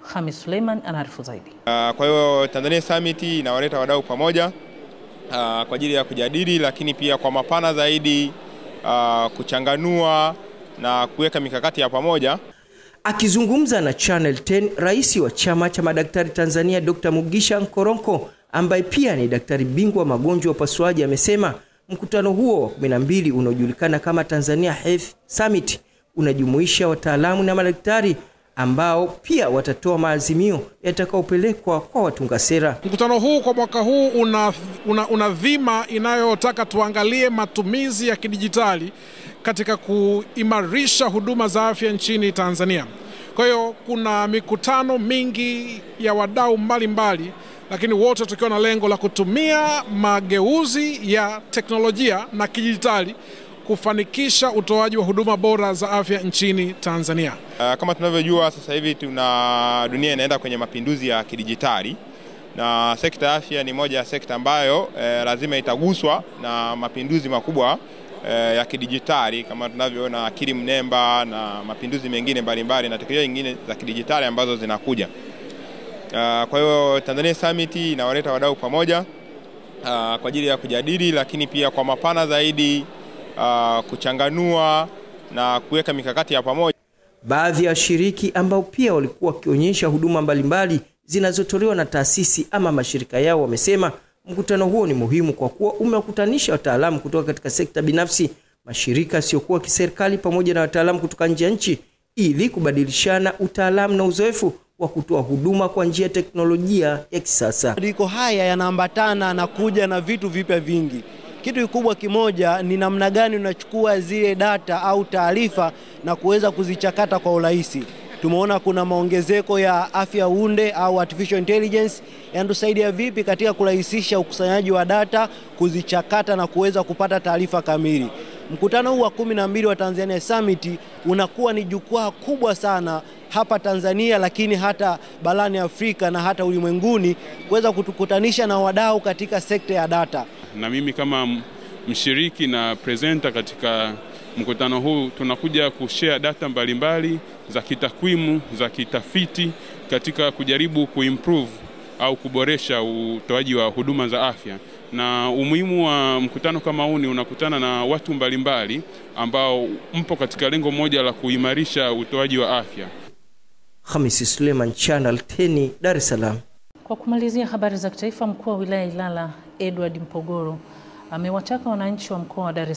Khamis Suleiman anaarifu zaidi. Kwa hiyo Tanzania Summit inawaleta wadau pamoja kwa ajili ya kujadili, lakini pia kwa mapana zaidi kuchanganua na kuweka mikakati ya pamoja. Akizungumza na Channel 10, rais wa chama cha madaktari Tanzania Dr. Mugisha Nkoronko, ambaye pia ni daktari bingwa wa magonjwa ya upasuaji, amesema mkutano huo wa 12 unaojulikana kama Tanzania Health Summit unajumuisha wataalamu na madaktari ambao pia watatoa maazimio yatakayopelekwa kwa watunga sera. Mkutano huu kwa mwaka huu una dhima inayotaka tuangalie matumizi ya kidijitali katika kuimarisha huduma za afya nchini Tanzania. Kwa hiyo kuna mikutano mingi ya wadau mbalimbali, lakini wote tukiwa na lengo la kutumia mageuzi ya teknolojia na kidijitali kufanikisha utoaji wa huduma bora za afya nchini Tanzania. Kama tunavyojua sasa hivi dunia inaenda kwenye mapinduzi ya kidijitali, na sekta ya afya ni moja ya sekta ambayo lazima itaguswa na mapinduzi makubwa ya kidijitali, kama tunavyoona akili mnemba na mapinduzi mengine mbalimbali na teknolojia nyingine za kidijitali ambazo zinakuja. Kwa hiyo Tanzania Summit inawaleta wadau pamoja kwa ajili ya kujadili, lakini pia kwa mapana zaidi kuchanganua na kuweka mikakati ya pamoja. Baadhi ya washiriki ambao pia walikuwa wakionyesha huduma mbalimbali zinazotolewa na taasisi ama mashirika yao wamesema mkutano huo ni muhimu kwa kuwa umewakutanisha wataalamu kutoka katika sekta binafsi, mashirika yasiyokuwa kiserikali pamoja na wataalamu kutoka nje ya nchi ili kubadilishana utaalamu na uzoefu wa kutoa huduma kwa njia ya teknolojia ya kisasa. Mabadiliko haya yanaambatana na kuja na vitu vipya vingi. Kitu kikubwa kimoja ni namna gani unachukua zile data au taarifa na kuweza kuzichakata kwa urahisi. Tumeona kuna maongezeko ya afya unde au artificial intelligence, yanatusaidia vipi katika kurahisisha ukusanyaji wa data, kuzichakata na kuweza kupata taarifa kamili. Mkutano huu wa 12 wa Tanzania Summit unakuwa ni jukwaa kubwa sana hapa Tanzania, lakini hata barani Afrika na hata ulimwenguni, kuweza kutukutanisha na wadau katika sekta ya data. Na mimi kama mshiriki na presenter katika mkutano huu tunakuja kushare data mbalimbali za kitakwimu, za kitafiti katika kujaribu kuimprove au kuboresha utoaji wa huduma za afya. Na umuhimu wa mkutano kama huu ni unakutana na watu mbalimbali ambao mpo katika lengo moja la kuimarisha utoaji wa afya. Khamis Suleiman, Channel 10, Dar es Salaam. Kwa kumalizia habari za kitaifa, mkuu wa wilaya Ilala Edward Mpogoro amewataka wananchi wa mkoa wa Dar es Salaam